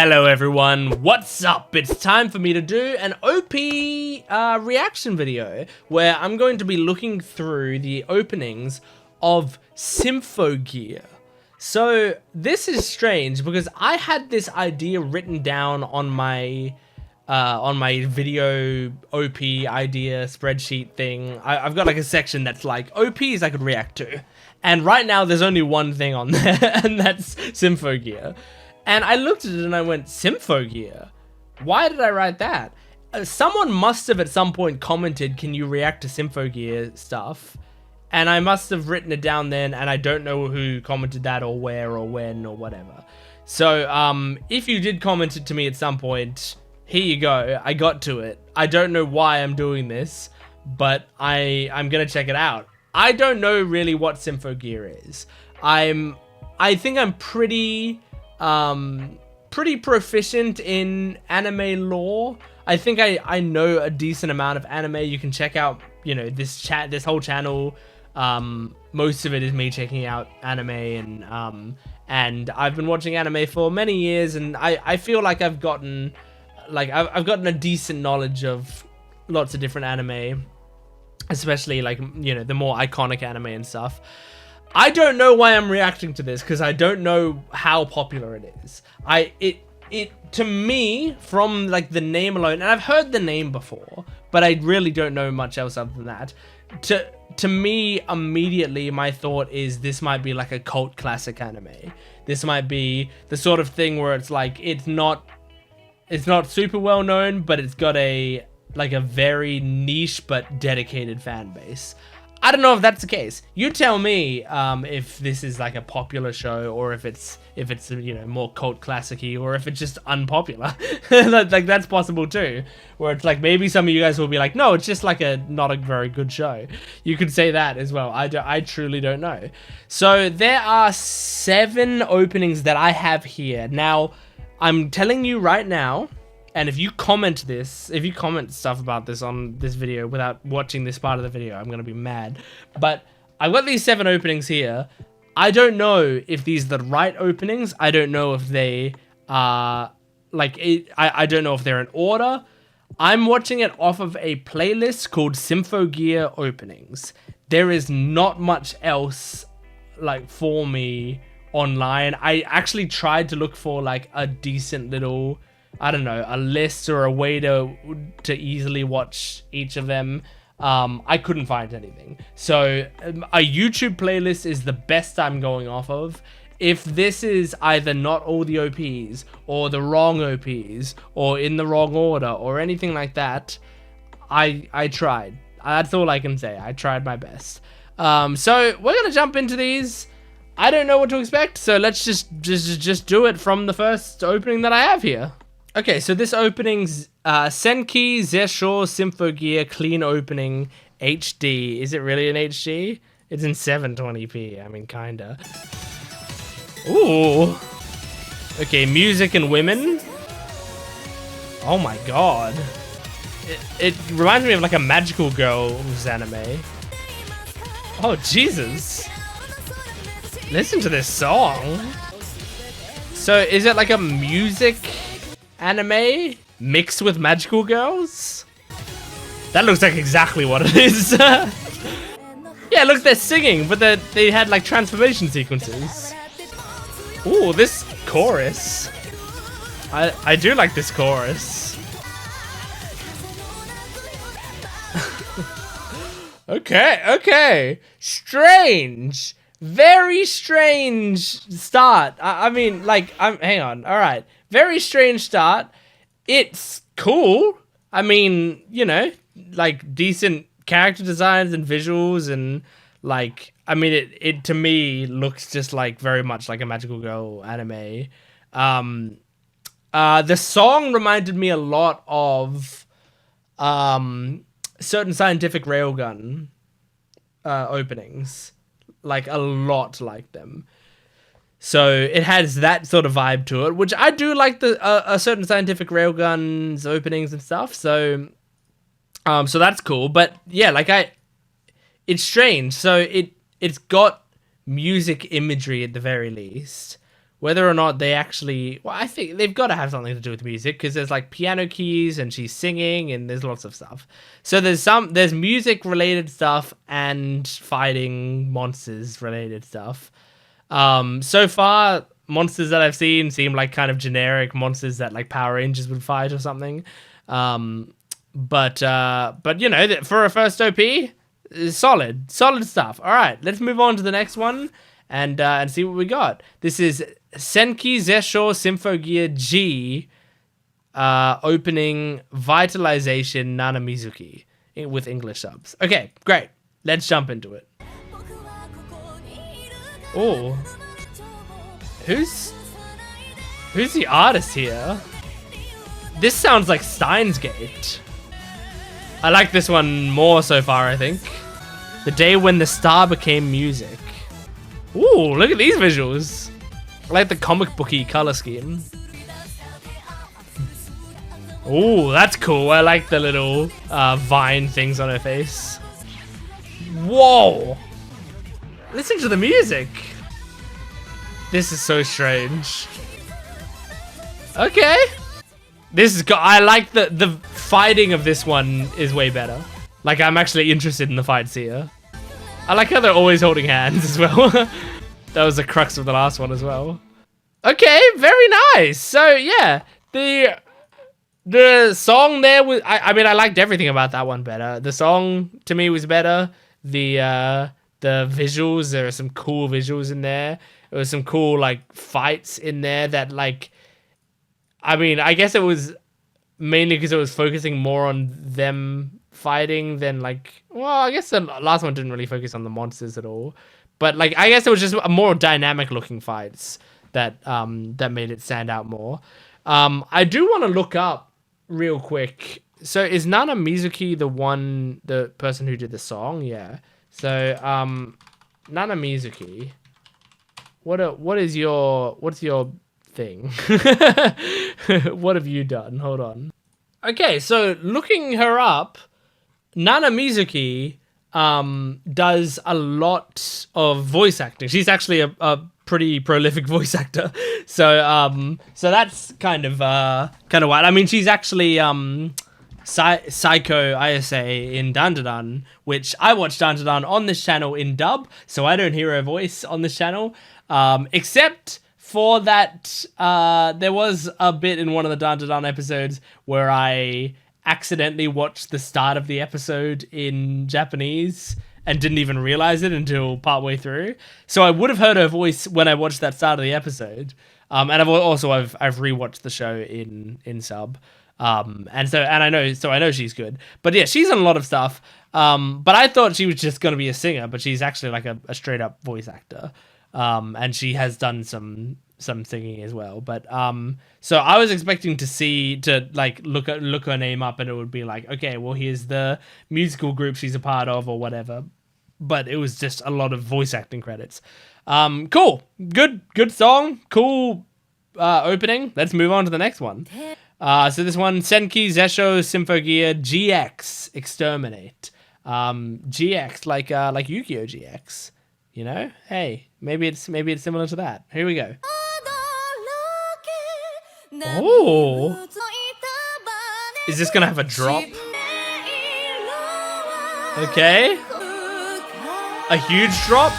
Hello everyone, what's up? It's time for me to do an OP reaction video where I'm going to be looking through the openings of Symphogear. So this is strange because I had this idea written down on my video OP idea spreadsheet thing. I've got like a section that's like OPs I could react to. And right now there's only one thing on there and that's Symphogear. And I looked at it and I went, Symphogear? Why did I write that? Someone must have at some point commented, can you react to Symphogear stuff? And I must have written it down then, and I don't know who commented that or where or when or whatever. So, if you did comment it to me at some point, here you go. I got to it. I don't know why I'm doing this, but I'm gonna check it out. I don't know really what Symphogear is. I think I'm pretty proficient in anime lore. I think I know a decent amount of anime. You can check out, you know, this whole channel. Most of it is me checking out anime, and I've been watching anime for many years, and I feel like I've gotten a decent knowledge of lots of different anime, especially like, you know, the more iconic anime and stuff. I don't know why I'm reacting to this because I don't know how popular it is. To me, from like the name alone, and I've heard the name before, but I really don't know much else other than that. To me, immediately my thought is this might be like a cult classic anime. This might be the sort of thing where it's like it's not super well known, but it's got a very niche but dedicated fan base. I don't know if that's the case. You tell me if this is like a popular show, or if it's you know, more cult classic-y, or if it's just unpopular. Like that's possible too. Where it's like maybe some of you guys will be like, no, it's just like not a very good show. You could say that as well. I truly don't know. So there are 7 openings that I have here. Now, I'm telling you right now. And if you comment stuff about this on this video without watching this part of the video, I'm going to be mad. But I've got these 7 openings here. I don't know if these are the right openings. I don't know if they are, I don't know if they're in order. I'm watching it off of a playlist called Symphogear Openings. There is not much else, for me online. I actually tried to look for, a decent little, I don't know, a list or a way to easily watch each of them. I couldn't find anything. So a YouTube playlist is the best I'm going off of. If this is either not all the OPs or the wrong OPs or in the wrong order or anything like that, I tried. That's all I can say. I tried my best. So we're going to jump into these. I don't know what to expect, so let's just do it from the first opening that I have here. Okay, so this opening's Senki Zesho Symphogear Clean Opening HD. Is it really in HD? It's in 720p. I mean, kinda. Ooh. Okay, music and women. Oh my god. It reminds me of like a Magical Girls anime. Oh, Jesus. Listen to this song. So, is it like a music anime mixed with Magical Girls? That looks like exactly what it is. Yeah, look, they're singing, but they had like transformation sequences. Ooh, this chorus. I do like this chorus. Okay. Strange. Very strange start. I mean, hang on. All right. Very strange start. It's cool. I mean, you know, decent character designs and visuals, and I mean, it to me looks just very much like a Magical Girl anime. The song reminded me a lot of certain Scientific Railgun openings. A lot like them. So it has that sort of vibe to it, which I do like a certain Scientific Railgun's openings and stuff. So that's cool. But yeah, it's strange. So it's got music imagery at the very least, whether or not they actually, well, I think they've got to have something to do with music, because there's like piano keys and she's singing and there's lots of stuff. So there's music related stuff and fighting monsters related stuff. So far, monsters that I've seen seem like kind of generic monsters that like Power Rangers would fight or something. But you know, for a first OP, solid stuff. All right, let's move on to the next one and see what we got. This is Senki Zesho Symphogear G, opening Vitalization Nana Mizuki with English subs. Okay, great. Let's jump into it. Oh, who's the artist here? This sounds like Steins Gate. I like this one more so far, I think. The day when the star became music. Ooh, look at these visuals. I like the comic booky color scheme. Ooh, that's cool. I like the little vine things on her face. Whoa! Listen to the music. This is so strange. Okay. This is I like the fighting of this one is way better. Like, I'm actually interested in the fights here. I like how they're always holding hands as well. That was the crux of the last one as well. Okay, very nice. So yeah, the song there was, I mean, I liked everything about that one better. The song to me was better. The visuals, there are some cool visuals in there. There was some cool like fights in there that like, I mean, I guess it was mainly because it was focusing more on them fighting than like, well, I guess the last one didn't really focus on the monsters at all. But like, I guess it was just a more dynamic looking fights that that made it stand out more. I do want to look up real quick. So is Nana Mizuki the person who did the song? Yeah. So Nana Mizuki, what's your thing? What have you done? Hold on. Okay, so looking her up, Nana Mizuki does a lot of voice acting. She's actually a pretty prolific voice actor. So that's kind of wild. I mean, she's actually Psycho ISA in Dandadan, which I watch Dandadan on this channel in dub, so I don't hear her voice on this channel, except for that there was a bit in one of the Dandadan episodes where I accidentally watched the start of the episode in Japanese and didn't even realize it until partway through. So I would have heard her voice when I watched that start of the episode. And I've rewatched the show in sub. And I know she's good. But yeah, she's in a lot of stuff. But I thought she was just going to be a singer, but she's actually like a straight up voice actor. And she has done some singing as well. But so I was expecting to like look her name up and it would be like, okay, well, here's the musical group she's a part of or whatever. But it was just a lot of voice acting credits. Cool. Good song. Cool opening. Let's move on to the next one. So this one, Senki Zesho Symphogear GX Exterminate. GX like Yu-Gi-Oh! GX. You know? Hey, maybe it's similar to that. Here we go. Oh. Is this gonna have a drop? Okay. A huge drop?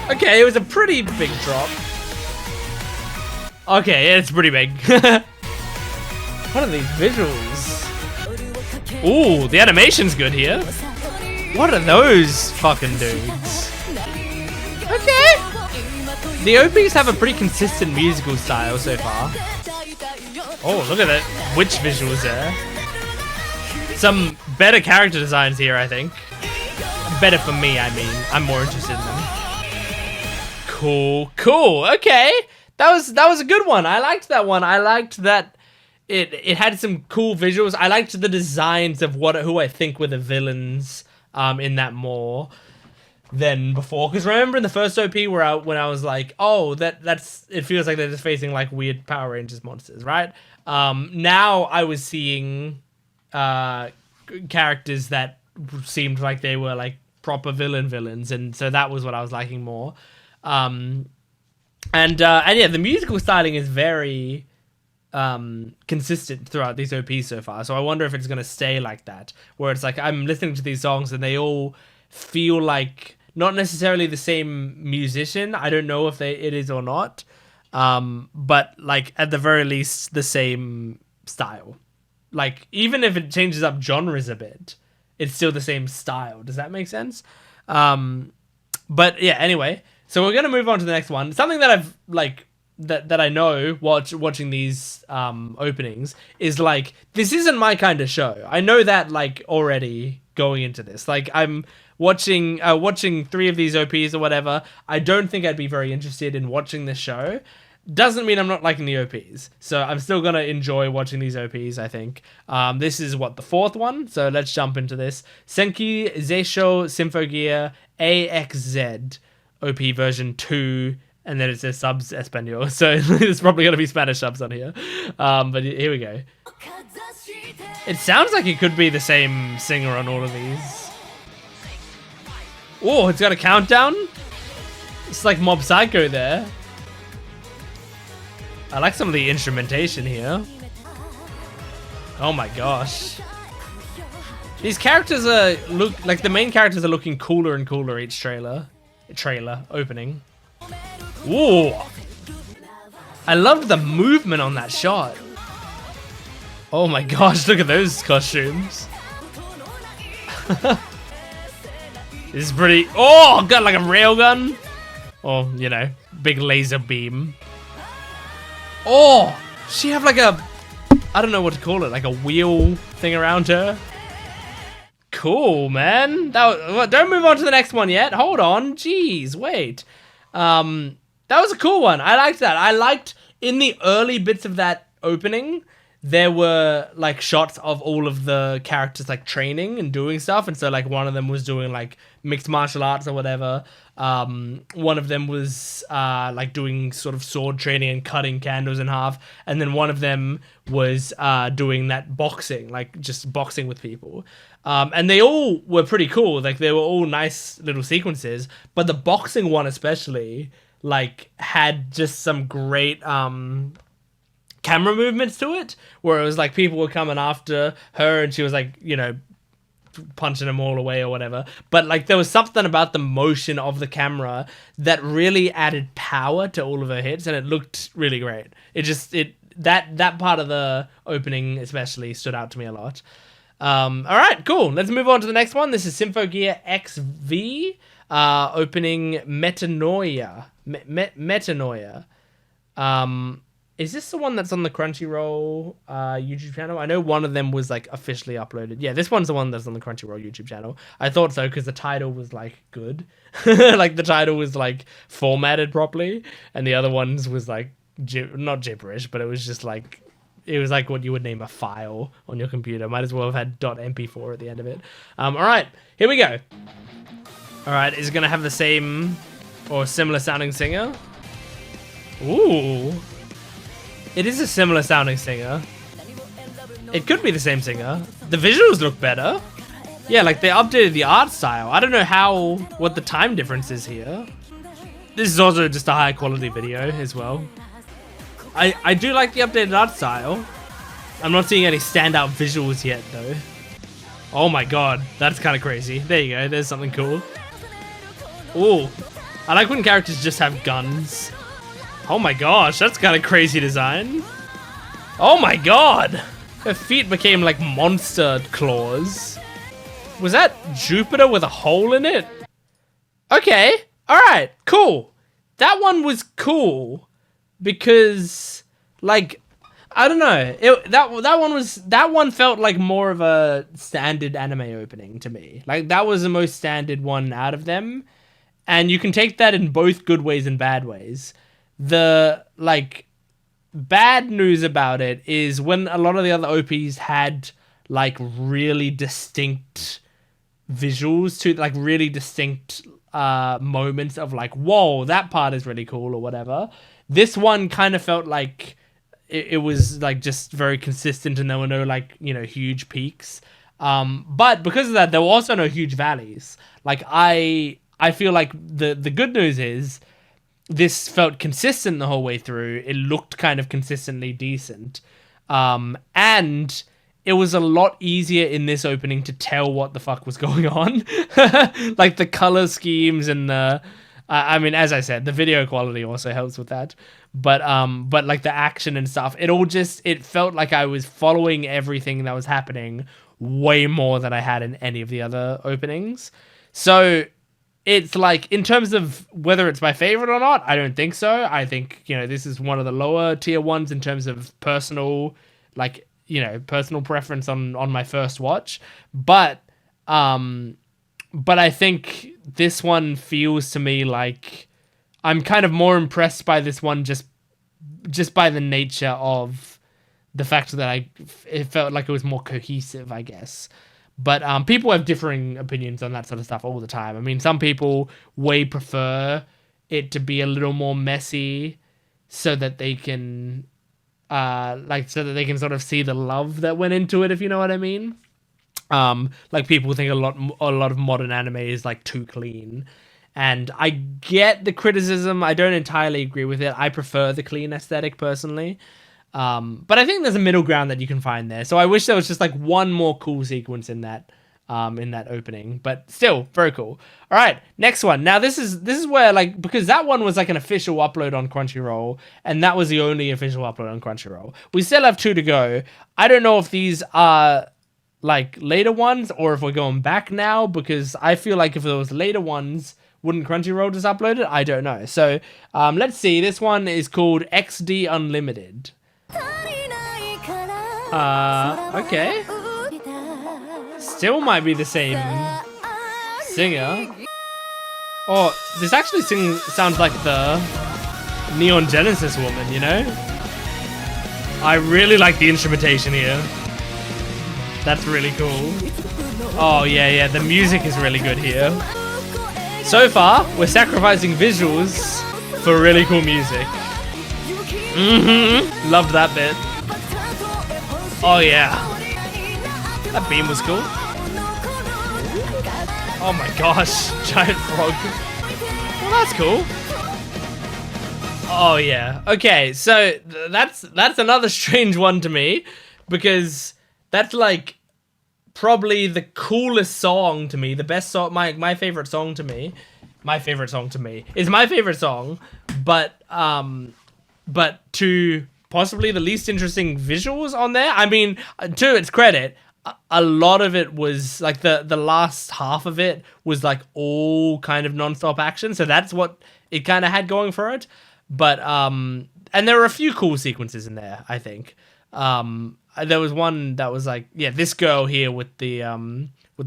Okay, it was a pretty big drop. Okay, it's pretty big. What are these visuals? Ooh, the animation's good here. What are those fucking dudes? Okay. The OPs have a pretty consistent musical style so far. Oh, look at that witch visuals there. Some better character designs here, I think. Better for me, I mean. I'm more interested in them. Cool. Okay. That was a good one. I liked that one. I liked that it had some cool visuals. I liked the designs of who I think were the villains in that more than before. Because remember in the first OP when I was like, oh, that's it feels like they're just facing like weird Power Rangers monsters, right? Now I was seeing characters that seemed like they were like proper villains, and so that was what I was liking more. And yeah, the musical styling is very consistent throughout these OPs so far. So I wonder if it's gonna stay like that, where it's like I'm listening to these songs and they all feel like not necessarily the same musician. I don't know if it is or not, but like at the very least the same style. Like even if it changes up genres a bit, it's still the same style. Does that make sense? But yeah, anyway, so we're gonna move on to the next one. Something that I've like that I know watching these openings is like this isn't my kind of show. I know that like already going into this. Like I'm watching 3 of these OPs or whatever. I don't think I'd be very interested in watching this show. Doesn't mean I'm not liking the OPs. So I'm still gonna enjoy watching these OPs, I think. This is what, the 4th one? So let's jump into this. Senki Zeisho Symphogear AXZ OP version 2, and then it says subs Espanol. So there's probably gonna be Spanish subs on here. But here we go. It sounds like it could be the same singer on all of these. Oh, it's got a countdown? It's like Mob Psycho there. I like some of the instrumentation here. Oh my gosh. These characters like the main characters are looking cooler and cooler each trailer opening. Ooh. I loved the movement on that shot. Oh my gosh, look at those costumes. This is pretty. Oh, got like a railgun. Or, you know, big laser beam. Oh, she have like a, I don't know what to call it, like a wheel thing around her. Cool, man. Don't move on to the next one yet. Hold on. Jeez, wait. That was a cool one. I liked that. I liked in the early bits of that opening, there were like shots of all of the characters like training and doing stuff. And so like one of them was doing like mixed martial arts or whatever. One of them was like doing sort of sword training and cutting candles in half. And then one of them was doing that boxing, like just boxing with people. And they all were pretty cool. Like they were all nice little sequences, but the boxing one especially like had just some great camera movements to it, where it was like people were coming after her and she was like, you know, punching them all away or whatever. But like there was something about the motion of the camera that really added power to all of her hits, and it looked really great. That part of the opening especially stood out to me a lot. All right, cool. Let's move on to the next one. This is Symphogear XV, opening Metanoia. Metanoia. Is this the one that's on the Crunchyroll YouTube channel? I know one of them was like officially uploaded. Yeah, this one's the one that's on the Crunchyroll YouTube channel. I thought so because the title was like good. Like the title was like formatted properly, and the other ones was like not gibberish, but it was just like, it was like what you would name a file on your computer. Might as well have had .mp4 at the end of it. All right, here we go. All right, is it gonna have the same or similar sounding singer? Ooh. It is a similar sounding singer. It could be the same singer. The visuals look better. Yeah, like they updated the art style. I don't know what the time difference is here. This is also just a high quality video as well. I do like the updated art style. I'm not seeing any standout visuals yet though. Oh my god, that's kind of crazy. There you go, there's something cool. Ooh, I like when characters just have guns. Oh my gosh, that's kind of crazy design. Oh my god! Her feet became like monster claws. Was that Jupiter with a hole in it? Okay, alright, cool. That one was cool because, like, I don't know. That one felt like more of a standard anime opening to me. Like, that was the most standard one out of them. And you can take that in both good ways and bad ways. The, like, bad news about it is when a lot of the other OPs had, like, really distinct visuals to, like, really distinct moments of, like, whoa, that part is really cool or whatever. This one kind of felt like it was, like, just very consistent and there were no, like, you know, huge peaks. But because of that, there were also no huge valleys. Like, I feel like the good news is this felt consistent the whole way through. It looked kind of consistently decent. And it was a lot easier in this opening to tell what the fuck was going on. Like the color schemes and the... I mean, as I said, the video quality also helps with that. But like the action and stuff, it felt like I was following everything that was happening way more than I had in any of the other openings. So it's like, in terms of whether it's my favorite or not, I don't think so. I think, this is one of the lower tier ones in terms of personal, like, personal preference on my first watch. But I think this one feels to me like I'm kind of more impressed by this one just by the nature of the fact that it felt like it was more cohesive, I guess. But people have differing opinions on that sort of stuff all the time. I mean, some people way prefer it to be a little more messy so that they can sort of see the love that went into it, if you know what I mean. Like people think a lot of modern anime is like too clean, and I get the criticism. I don't entirely agree with it. I prefer the clean aesthetic personally, but I think there's a middle ground that you can find there. So I wish there was just like one more cool sequence in that opening, but still very cool. All right, next one. Now this is where, like, because that one was like an official upload on Crunchyroll, and that was the only official upload on Crunchyroll. We still have 2 to go. I don't know if these are like later ones or if we're going back now, because I feel like if there was later ones, wouldn't Crunchyroll just upload it? I don't know. So let's see. This one is called XD Unlimited. Okay. Still might be the same singer. Oh, this actually sounds like the Neon Genesis woman, I really like the instrumentation here. That's really cool. Oh, yeah, the music is really good here. So far, we're sacrificing visuals for really cool music. Loved that bit. Oh, yeah. That beam was cool. Oh my gosh, giant frog. Well, that's cool. Oh, yeah. Okay, so that's another strange one to me, because that's like probably the coolest song to me, the best song, my favorite song to me. My favorite song to me is my favorite song, but to possibly the least interesting visuals on there. I mean, to its credit, a lot of it was like the last half of it was like all kind of non-stop action, so that's what it kind of had going for it. But and there were a few cool sequences in there, I think. There was one that was like, yeah, this girl here with the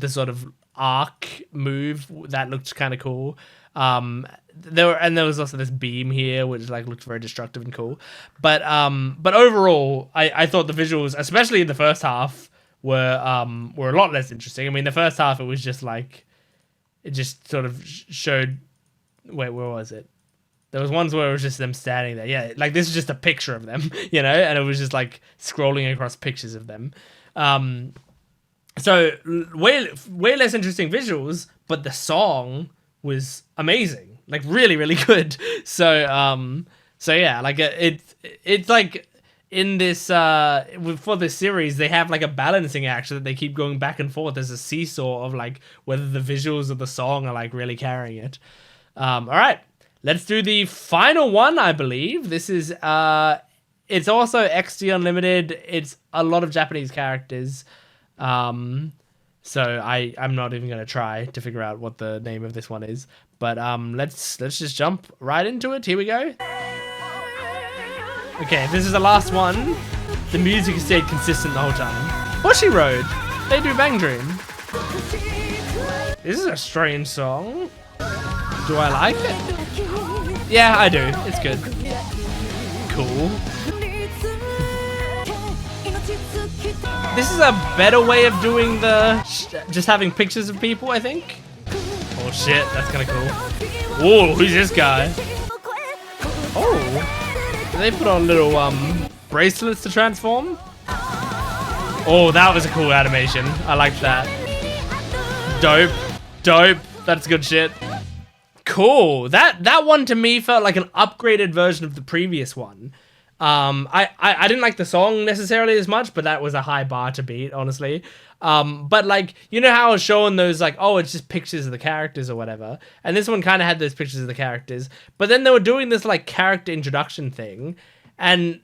sort of arc move that looked kind of cool. There was also this beam here which like looked very destructive and cool. But overall, I thought the visuals, especially in the first half, were a lot less interesting. I mean, the first half it was just like, it just sort of showed. Wait, where was it? There was ones where it was just them standing there. Yeah, like this is just a picture of them, and it was just like scrolling across pictures of them. So way less interesting visuals, but the song was amazing, like really, really good. So yeah, like it's like in this for this series they have like a balancing act that they keep going back and forth. There's a seesaw of like whether the visuals of the song are like really carrying it. All right. Let's do the final one, I believe. This is, it's also XD Unlimited. It's a lot of Japanese characters. So I'm not even going to try to figure out what the name of this one is. But let's just jump right into it. Here we go. Okay, this is the last one. The music has stayed consistent the whole time. Bushi Road. They do Bang Dream. This is a strange song. Do I like it? Yeah, I do. It's good. Cool. This is a better way of doing the just having pictures of people, I think. Oh shit, that's kind of cool. Oh, who's this guy? Oh, they put on little bracelets to transform. Oh, that was a cool animation. I liked that. Dope. That's good shit. cool. That one to me felt like an upgraded version of the previous one. I didn't like the song necessarily as much, but that was a high bar to beat, honestly. But like, you know how I was showing those like, oh, it's just pictures of the characters or whatever, and this one kind of had those pictures of the characters, but then they were doing this like character introduction thing, and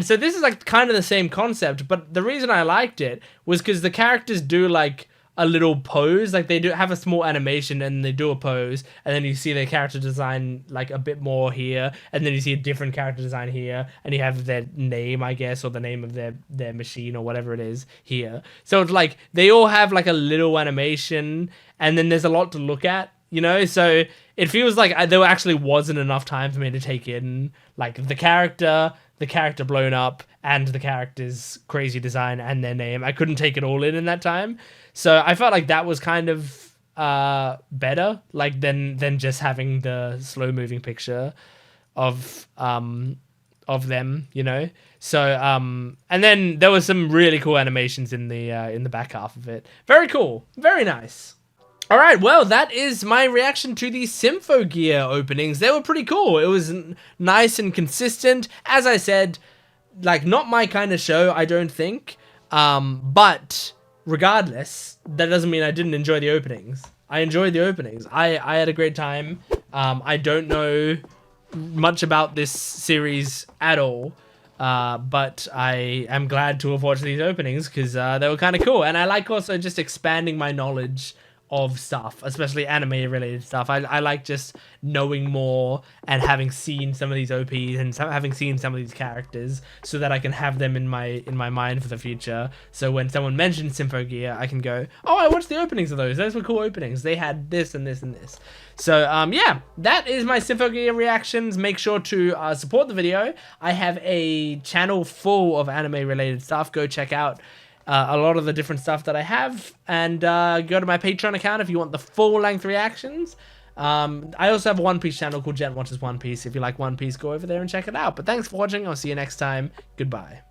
so this is like kind of the same concept, but the reason I liked it was because the characters do like a little pose, like they do have a small animation and they do a pose, and then you see their character design like a bit more here, and then you see a different character design here, and you have their name, I guess, or the name of their machine or whatever it is here. So it's like they all have like a little animation, and then there's a lot to look at, you know. So it feels like there actually wasn't enough time for me to take in like the character blown up, and the character's crazy design and their name. I couldn't take it all in that time. So I felt like that was kind of better, like than just having the slow moving picture of them, you know. So and then there was some really cool animations in the back half of it. Very cool, very nice. All right, well, that is my reaction to the Symphogear openings. They were pretty cool. It was nice and consistent. As I said, like, not my kind of show, I don't think. But regardless, that doesn't mean I didn't enjoy the openings. I enjoyed the openings. I had a great time. I don't know much about this series at all. But I am glad to have watched these openings because they were kind of cool. And I like also just expanding my knowledge of stuff, especially anime related stuff. I like just knowing more and having seen some of these OPs and having seen some of these characters so that I can have them in my mind for the future. So when someone mentions Symphogear, I can go, oh, I watched the openings of those. Those were cool openings. They had this and this and this. So yeah, that is my Symphogear reactions. Make sure to support the video. I have a channel full of anime related stuff. Go check out a lot of the different stuff that I have, and go to my Patreon account if you want the full-length reactions. I also have a One Piece channel called Jent Watches One Piece. If you like One Piece, go over there and check it out. But thanks for watching. I'll see you next time. Goodbye.